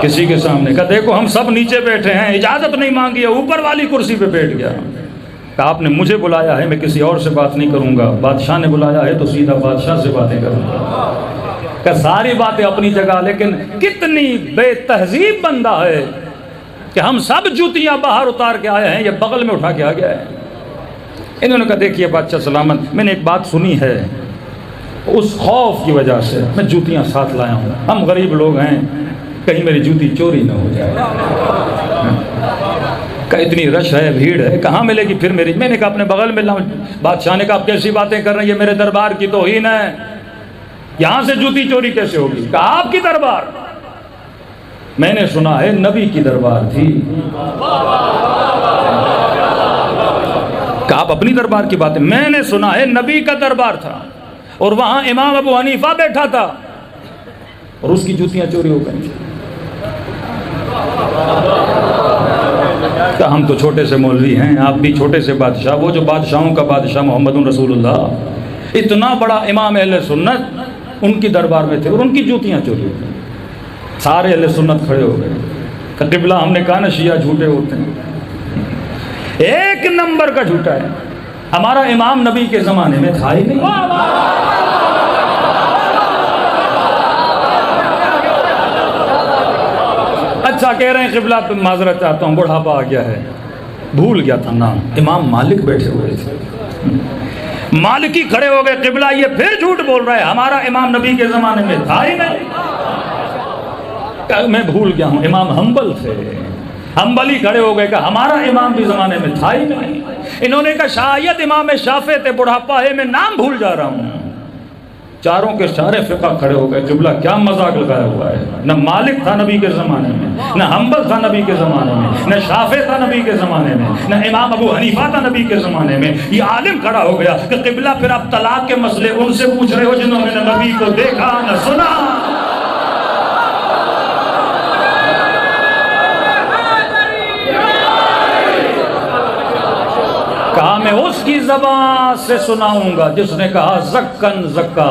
کسی کے سامنے کہا دیکھو ہم سب نیچے بیٹھے ہیں، اجازت نہیں مانگی ہے، اوپر والی کرسی پہ بیٹھ گیا. کہ آپ نے مجھے بلایا ہے، میں کسی اور سے بات نہیں کروں گا، بادشاہ نے بلایا ہے تو سیدھا بادشاہ سے باتیں کروں گا. کہ ساری باتیں اپنی جگہ، لیکن کتنی بے تہذیب بندہ ہے کہ ہم سب جوتیاں باہر اتار کے آئے ہیں، یہ بغل میں اٹھا کے آ گیا ہے. انہوں نے کہا دیکھیے بادشاہ سلامت، میں نے ایک بات سنی ہے، اس خوف کی وجہ سے میں جوتیاں ساتھ لایا ہوں، ہم غریب لوگ ہیں، کہیں میری جوتی چوری نہ ہو جائے. کہ اتنی رش ہے، بھیڑ ہے، کہاں ملے گی پھر میری؟ میں نے کہا اپنے بغل میں لاؤں. بادشاہ نے کہا آپ کیسی باتیں کر رہے ہیں، یہ میرے دربار کی توہین ہے، یہاں سے جوتی چوری کیسے ہوگی؟ کہا آپ کی دربار؟ میں نے سنا ہے نبی کی دربار تھی. کہ آپ اپنی دربار کی باتیں؟ میں نے سنا ہے نبی کا دربار تھا اور وہاں امام ابو حنیفہ بیٹھا تھا اور اس کی جوتیاں چوری ہو گئی. کہ ہم تو چھوٹے سے مولوی ہیں، آپ بھی چھوٹے سے بادشاہ، وہ جو بادشاہوں کا بادشاہ محمد رسول اللہ، اتنا بڑا امام اہل سنت ان کی دربار میں تھے اور ان کی جوتیاں چوری ہو گئی. سارے اہل سنت کھڑے ہو گئے. کہ قبلہ ہم نے کہا نا شیعہ جھوٹے ہوتے ہیں، ایک نمبر کا جھوٹا ہے. ہمارا امام نبی کے زمانے میں تھا ہی نہیں. اچھا کہہ رہے ہیں قبلہ، معذرت چاہتا ہوں بڑھاپا آ گیا ہے، بھول گیا تھا نام. امام مالک بیٹھے ہوئے تھے، مالکی کھڑے ہو گئے، قبلہ یہ پھر جھوٹ بول رہا ہے، ہمارا امام نبی کے زمانے میں تھا ہی نہیں. میں بھول گیا ہوں، امام حنبل تھے، حنبلی کھڑے ہو گئے کہ ہمارا امام بھی زمانے میں تھا ہی نہیں. انہوں نے کہا شاید امام شافعی تھے، بڑھاپا ہے، میں نام بھول جا رہا ہوں. چاروں کے سارے فقہ کھڑے ہو گئے، قبلہ کیا مذاق لگایا ہوا ہے، نہ مالک تھا نبی کے زمانے میں، نہ حنبل تھا نبی کے زمانے میں، نہ شافعی تھا نبی کے زمانے میں، نہ امام ابو حنیفہ تھا نبی کے زمانے میں. یہ عالم کھڑا ہو گیا کہ قبلہ پھر آپ طلاق کے مسئلے ان سے پوچھ رہے ہو جنہوں نے نہ نبی کو دیکھا نہ سنا. کہا میں اس کی زبان سے سناؤں گا جس نے کہا زکن زکا.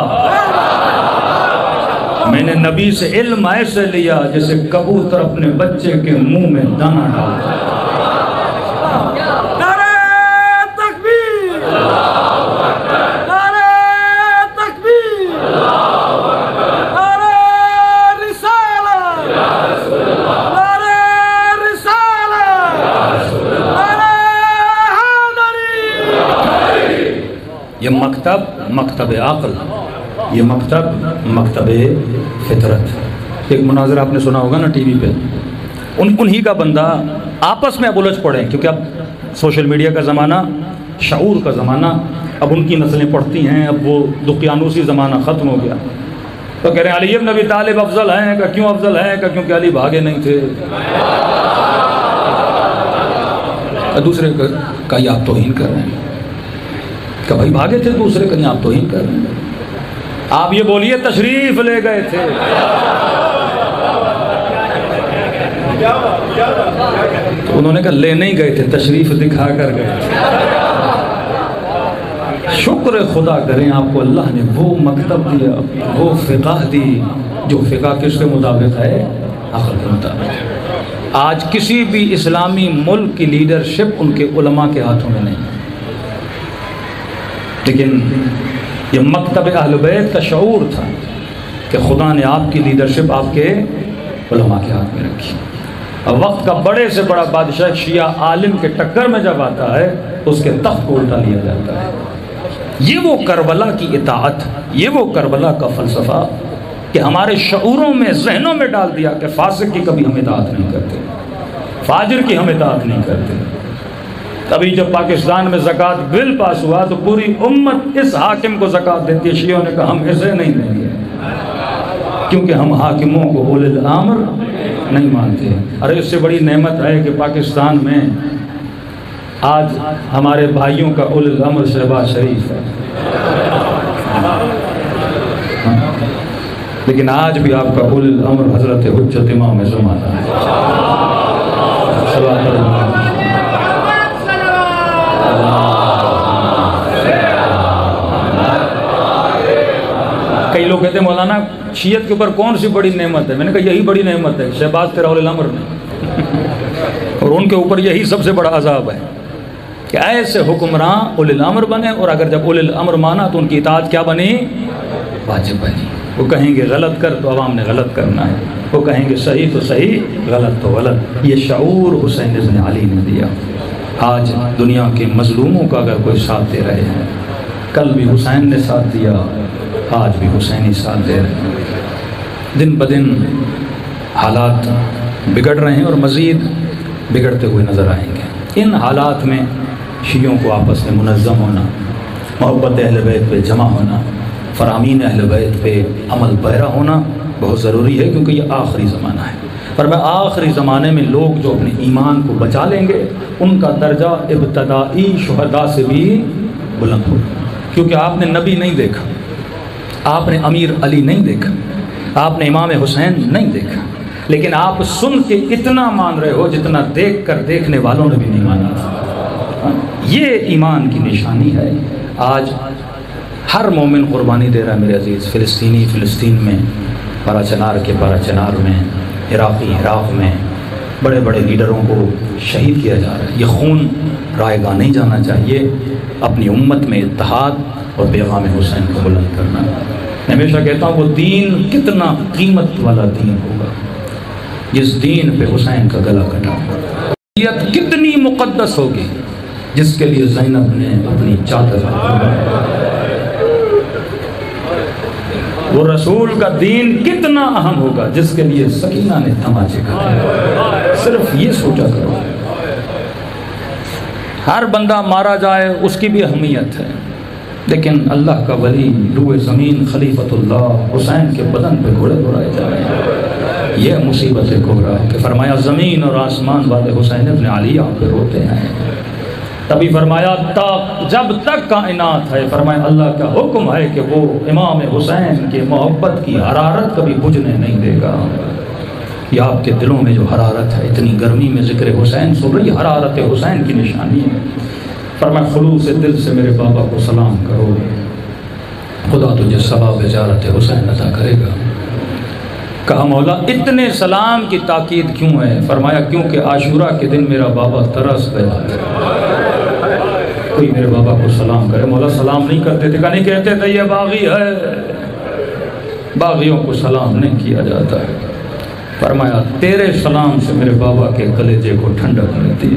میں نے نبی سے علم ایسے لیا جیسے کبوتر اپنے بچے کے منہ میں دانا ڈالتا. یہ مکتب عقل، یہ مکتب فطرت. ایک مناظرہ آپ نے سنا ہوگا نا ٹی وی پہ، انہی کا بندہ آپس میں اب الجھ پڑے کیونکہ اب سوشل میڈیا کا زمانہ، شعور کا زمانہ، اب ان کی نسلیں پڑھتی ہیں، اب وہ دقیانوسی زمانہ ختم ہو گیا. تو کہہ رہے ہیں علی بن ابی طالب افضل ہیں. کہ کیوں افضل ہیں؟ کہ کیونکہ علی بھاگے نہیں تھے. دوسرے کا یہ آپ توہین کر رہے ہیں. کہ بھائی بھاگے تھے، دوسرے کہیں آپ توہین کر رہے ہیں. آپ یہ بولیے تشریف لے گئے تھے. تو انہوں نے کہا لے نہیں گئے تھے، تشریف دکھا کر گئے تھے. شکر خدا کریں آپ کو اللہ نے وہ مکتب دیا، وہ فقہ دی جو فقہ کس کے مطابق ہے؟ عقل کے مطابق. آج کسی بھی اسلامی ملک کی لیڈرشپ ان کے علماء کے ہاتھوں میں نہیں، لیکن یہ مکتب اہل بیت کا شعور تھا کہ خدا نے آپ کی لیڈرشپ آپ کے علماء کے ہاتھ میں رکھی. اب وقت کا بڑے سے بڑا بادشاہ شیعہ عالم کے ٹکر میں جب آتا ہے تو اس کے تخت کو الٹا لیا جاتا ہے. یہ وہ کربلا کی اطاعت، یہ وہ کربلا کا فلسفہ کہ ہمارے شعوروں میں، ذہنوں میں ڈال دیا کہ فاسق کی کبھی ہم اطاعت نہیں کرتے، فاجر کی ہم اطاعت نہیں کرتے. ابھی جب پاکستان میں زکوٰۃ بل پاس ہوا تو پوری امت اس حاکم کو زکوٰۃ دیتی ہے. شیعوں نے کہا ہم اسے نہیں دیں گے کیونکہ ہم حاکموں کو اولی الامر نہیں مانتے. ارے اس سے بڑی نعمت ہے کہ پاکستان میں آج ہمارے بھائیوں کا اولی الامر شہباز شریف ہے، لیکن آج بھی آپ کا اولی الامر حضرت حجت امام زمانہ ہے. کئی لوگ کہتے ہیں مولانا شیعت کے اوپر کون سی بڑی نعمت ہے؟ میں نے کہا یہی بڑی نعمت ہے، شہباز تیرا اولی الامر نہیں اور ان کے اوپر یہی سب سے بڑا عذاب ہے کہ ایسے حکمراں اولی الامر بنے، اور اگر جب اولی الامر مانا تو ان کی اطاعت کیا بنی؟ واجب بنی۔ وہ کہیں گے غلط کر تو عوام نے غلط کرنا ہے، وہ کہیں گے صحیح تو صحیح، غلط تو غلط۔ یہ شعور حسین ابن علی نے دیا۔ آج دنیا کے مظلوموں کا اگر کوئی ساتھ دے رہے ہیں، کل بھی حسین نے ساتھ دیا، آج بھی حسین ہی ساتھ دے رہے ہیں۔ دن بدن حالات بگڑ رہے ہیں اور مزید بگڑتے ہوئے نظر آئیں گے۔ ان حالات میں شیعوں کو آپس میں منظم ہونا، محبت اہل بیت پہ جمع ہونا، فرامین اہل بیت پہ عمل پیرا ہونا بہت ضروری ہے، کیونکہ یہ آخری زمانہ ہے۔ پر میں آخری زمانے میں لوگ جو اپنے ایمان کو بچا لیں گے ان کا درجہ ابتدائی شہداء سے بھی بلند ہوگا، کیونکہ آپ نے نبی نہیں دیکھا، آپ نے امیر علی نہیں دیکھا، آپ نے امام حسین نہیں دیکھا، لیکن آپ سن کے اتنا مان رہے ہو جتنا دیکھ کر دیکھنے والوں نے بھی نہیں مانا تھا۔ یہ ایمان کی نشانی ہے۔ آج ہر مومن قربانی دے رہا ہے میرے عزیز، فلسطین میں، پارا چنار کے پارا چنار میں، عراق میں بڑے بڑے لیڈروں کو شہید کیا جا رہا ہے۔ یہ خون رائے گاہ نہیں جانا چاہیے۔ اپنی امت میں اتحاد اور پیغام حسین کو بلند کرنا۔ میں ہمیشہ کہتا ہوں وہ دین کتنا قیمت والا دین ہوگا جس دین پہ حسین کا گلا کٹا، شریعت کتنی مقدس ہوگی جس کے لیے زینب نے اپنی چادر، وہ رسول کا دین کتنا اہم ہوگا جس کے لیے سکینہ نے تماچے کھائے۔ صرف یہ سوچا کرو، ہر بندہ مارا جائے اس کی بھی اہمیت ہے، لیکن اللہ کا ولی روئے زمین خلیفۃ اللہ حسین کے بدن پہ گھوڑے دوڑائے جا رہے ہیں، یہ مصیبت کبریٰ ہے کہ فرمایا زمین اور آسمان والے حسین ابن علی آپ پہ روتے ہیں۔ تبھی فرمایا جب تک کائنات ہے، فرمایا اللہ کا حکم ہے کہ وہ امام حسین کے محبت کی حرارت کبھی بجھنے نہیں دے گا۔ یہ آپ کے دلوں میں جو حرارت ہے، اتنی گرمی میں ذکر حسین سن رہی، حرارت حسین کی نشانی ہے۔ فرمایا خلوص دل سے میرے بابا کو سلام کرو، خدا تجھے ثواب زیارت حسین عطا کرے گا۔ کہا مولا اتنے سلام کی تاکید کیوں ہے؟ فرمایا کیونکہ عاشورہ کے دن میرا بابا ترس گیا تھا، کوئی میرے بابا کو سلام کرے۔ مولا سلام نہیں کرتے تھے، نہیں کہتے تھے یہ باغی ہے، باغیوں کو سلام نہیں کیا جاتا ہے۔ فرمایا تیرے سلام سے میرے بابا کے کلیجے کو ٹھنڈک ملتی ہے۔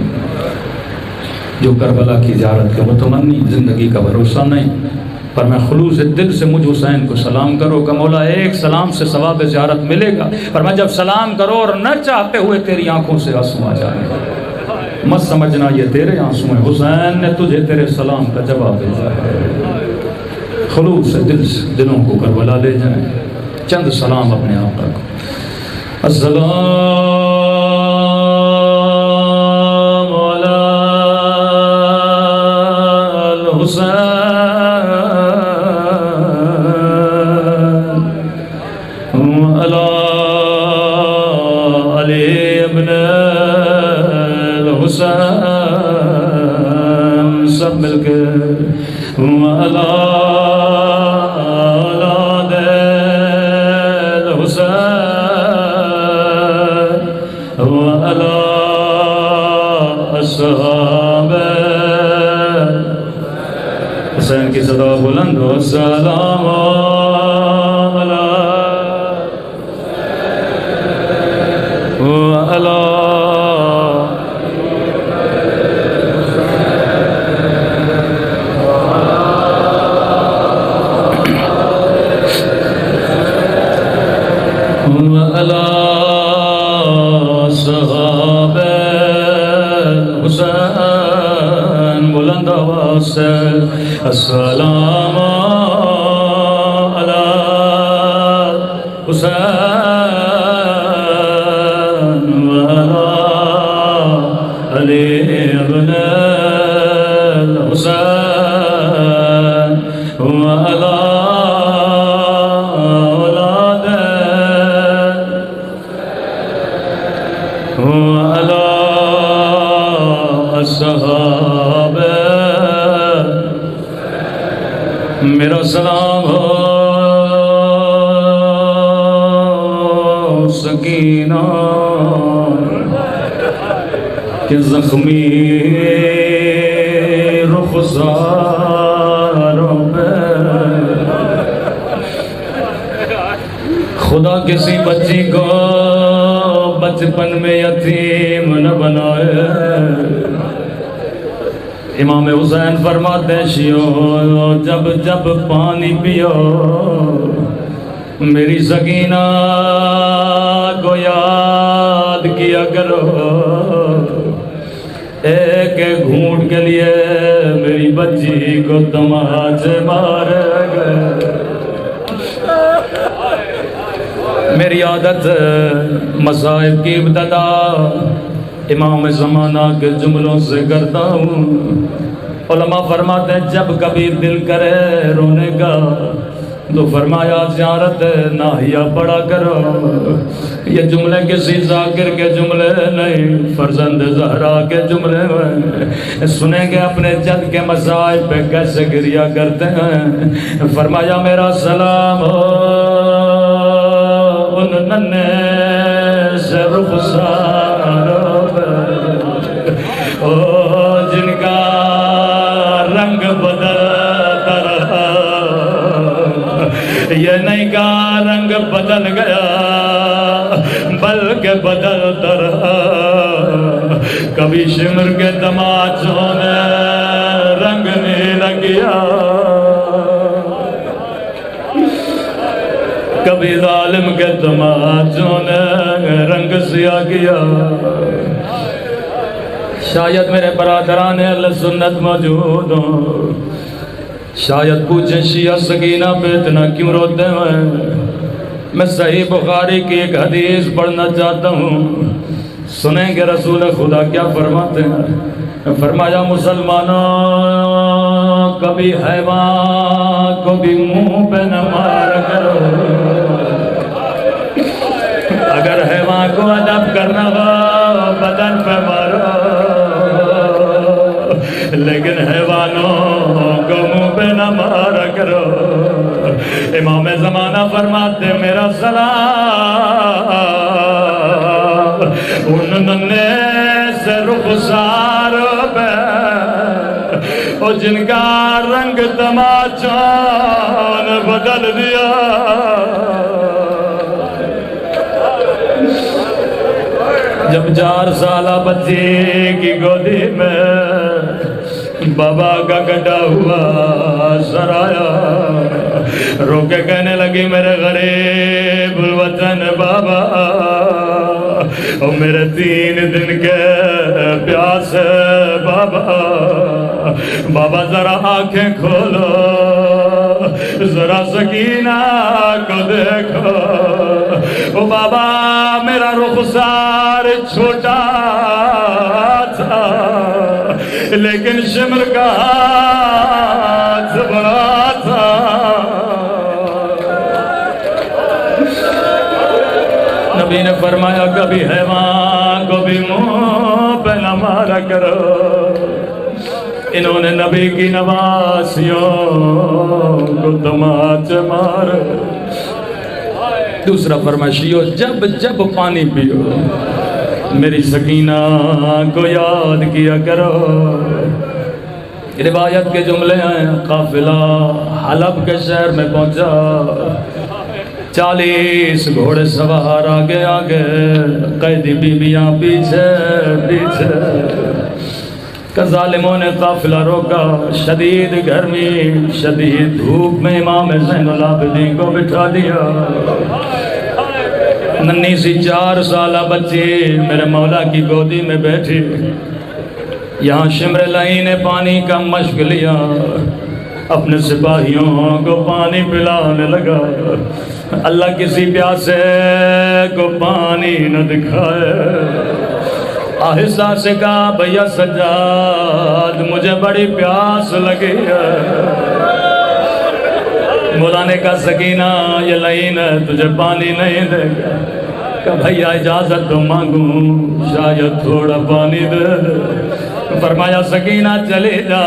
جو کربلا کی زیارت کے متمنی، زندگی کا بھروسہ نہیں، پر میں خلوص دل سے مجھ حسین کو سلام کرو کہ مولا ایک سلام سے ثواب زیارت ملے گا۔ پر میں جب سلام کرو اور نہ چاہتے ہوئے تیری آنکھوں سے آنسو آ جائیں، مت سمجھنا یہ تیرے آنسو ہیں، حسین نے تجھے تیرے سلام کا جواب بھیجا ہے۔ خلوص سے دلوں کو کربلا لے جائیں، چند سلام اپنے آپ کو۔ السلام علی الحسین وعلی علی ابن الحسین، سب مل کے وعلی حسین کی صدا بلند ہو، سلام علی وعلی وعلی صحابہ حسین، بلند آواز سے السلام علی حسین وعلی علی ابن الحسین وعلی اولاد وعلی الصحابہ۔ میرا سلام ہو سکینہ کہ زخمی رخساروں پہ خدا کسی بچی کو بچپن میں یتیم نہ بنائے۔ امام حسین فرماتے ہیں شیو جب جب پانی پیو میری سکینہ کو یاد کیا کرو، ایک ایک گھونٹ کے لیے میری بچی کو تماچے مارے گئے۔ میری عادت مصائب کی ابتدا امام زمانہ کے جملوں سے کرتا ہوں۔ علماء فرماتے ہیں جب کبھی دل کرے رونے کا تو فرمایا زیارت ناحیہ پڑھا کرو۔ یہ جملے کسی ذاکر کے جملے نہیں، فرزند زہرا کے جملے ہیں۔ سنیں گے اپنے جد کے مصائب پہ کیسے گریہ کرتے ہیں۔ فرمایا میرا سلام ہو ان ننے سے رخساروں پہ جن کا رنگ بدلتا رہا، یہ نہیں کا رنگ بدل گیا بلکہ بدلتا رہا۔ کبھی شمر کے تماچوں نے رنگ نیلا کیا، کبھی ظالم کے تماچوں نے رنگ سیاہ کیا۔ شاید میرے برادران اہل سنت موجود ہوں، شاید پوچھیں شیعہ سکینہ پہ اتنا کیوں روتے ہیں۔ میں صحیح بخاری کی ایک حدیث پڑھنا چاہتا ہوں، سنیں گے رسول خدا کیا فرماتے ہیں۔ فرمایا مسلمانوں کبھی حیوان کو بھی منہ پہ نہ مارا کرو، اگر حیوان کو ادب کرنا ہو بدن پہ مارو، لیکن حیوانوں کو منہ پہ نہ مارا کرو۔ امام زمانہ فرماتے میرا سلام ان ننے سے رخسار پہ اور جن کا رنگ تماچوں نے بدل دیا۔ جب 4 سالہ بچی کی گودی میں بابا کا کٹا ہوا سر آیا، رو کے کہنے لگی میرے غریب الوطن بابا، اور میرے 3 دن کے پیاس ہے بابا، بابا ذرا آنکھیں کھولو، ذرا سکینہ کو دیکھو۔ او بابا میرا رخسار چھوٹا تھا لیکن شمر کا ہاتھ بڑا تھا۔ نبی نے فرمایا کبھی حیوان کو بھی منہ پہ نہ مارا کرو۔ انہوں نے نبی کی نواسیوں کو تماچے مارے۔ دوسرا فرمائشیو جب جب پانی پیو میری سکینہ کو یاد کیا کرو۔ روایت کے جملے ہیں قافلہ حلب کے شہر میں پہنچا، 40 گھوڑے سوار آگے آگے، قیدی بیویاں پیچھے پیچھے۔ ظالموں نے قافلہ روکا، شدید گرمی شدید دھوپ میں امام زین العابدین کو بٹھا دیا۔ ننھی سی 4 سالہ بچی میرے مولا کی گودی میں بیٹھی، یہاں شمر لئی نے پانی کا مشق لیا، اپنے سپاہیوں کو پانی پلانے لگا۔ اللہ کسی پیاسے کو پانی نہ دکھائے۔ آہستہ سے کہا بھیا سجاد مجھے بڑی پیاس لگی ہے۔ مولا نے کہا سکینہ یہ لعین ہے تجھے پانی نہیں دے گا۔ کہا بھیا اجازت تو مانگوں شاید تھوڑا پانی دے دے۔ فرمایا سکینہ چلے جا،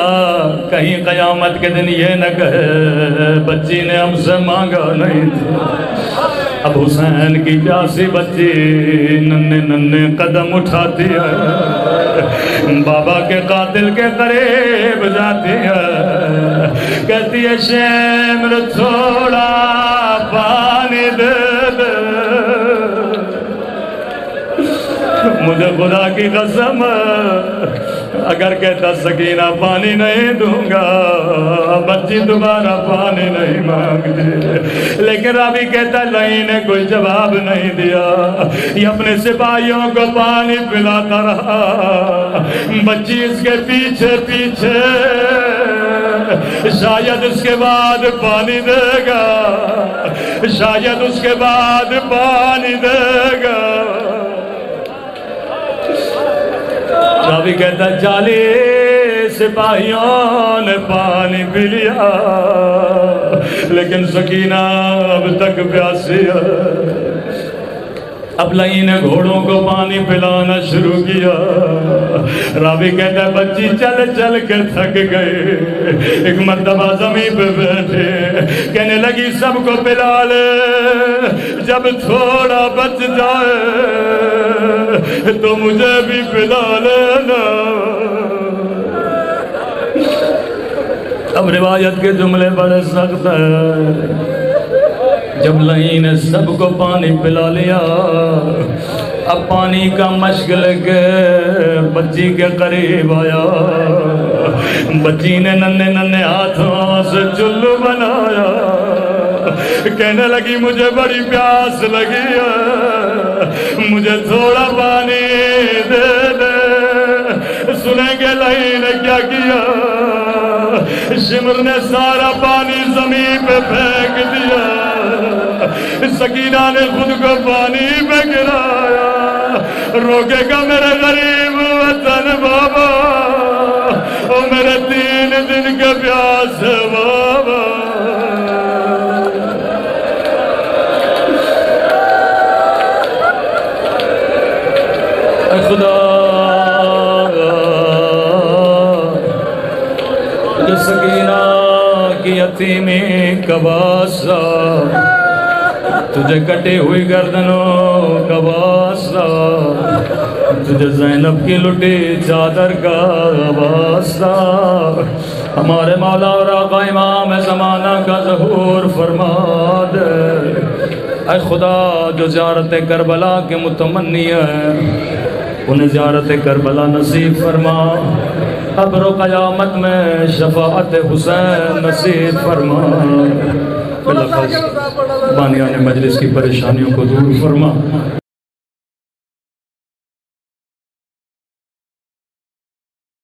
کہیں قیامت کے دن یہ نہ کہے بچی نے ہم سے مانگا نہیں تھا۔ اب حسین کی پیاسی بچی ننے ننے قدم اٹھاتی ہے، بابا کے قاتل کے قریب جاتی ہے، کہتی ہے شمر تھوڑا پانی دے دے، مجھے خدا کی قسم اگر کہتا سکینہ پانی نہیں دوں گا بچی دوبارہ پانی نہیں مانگتی، لیکن راوی کہتا لئی نے کوئی جواب نہیں دیا، یہ اپنے سپاہیوں کو پانی پلاتا رہا، بچی اس کے پیچھے پیچھے، شاید اس کے بعد پانی دے گا، شاید اس کے بعد پانی دے گا۔ راوی کہتا 40 سپاہیوں نے پانی پی لیا، لیکن سکینہ اب تک پیاسی ہے۔ اب لئی نے گھوڑوں کو پانی پلانا شروع کیا، راوی کہتا ہے بچی چل چل کے تھک گئے، ایک مرتبہ زمین پہ بیٹھے، کہنے لگی سب کو پلا لے، جب تھوڑا بچ جائے تو مجھے بھی پلا لینا۔ اب روایت کے جملے بڑے سخت ہیں، جب لئی نے سب کو پانی پلا لیا، اب پانی کا مشک لے کے بچی کے قریب آیا، بچی نے ننے ننے ہاتھوں سے چلو بنایا، کہنے لگی مجھے بڑی پیاس لگی ہے، مجھے تھوڑا پانی دے دے۔ سنیں گے لئی نے کیا کیا، شمر نے سارا پانی زمین پہ پھینک دیا، سکینہ نے خود کو پانی پہ گرایا، روکے گا میرے غریب وطن بابا، او میرے 3 دن کے پیاس بابا۔ اے خدا جو سکینہ کی یتیمی کا واسطہ، تجھے کٹی ہوئی گردنوں کا واسطہ، تجھے زینب کی لٹی چادر کا واسطہ، ہمارے مولا اور آقا امام زمانہ کا ظہور فرما دے۔ اے خدا جو زیارت کربلا کے متمنی ہے انہیں زیارت کربلا نصیب فرما، قبر و قیامت میں شفاعت حسین نصیب فرما، بانیان مجلس کی پریشانیوں کو دور فرما۔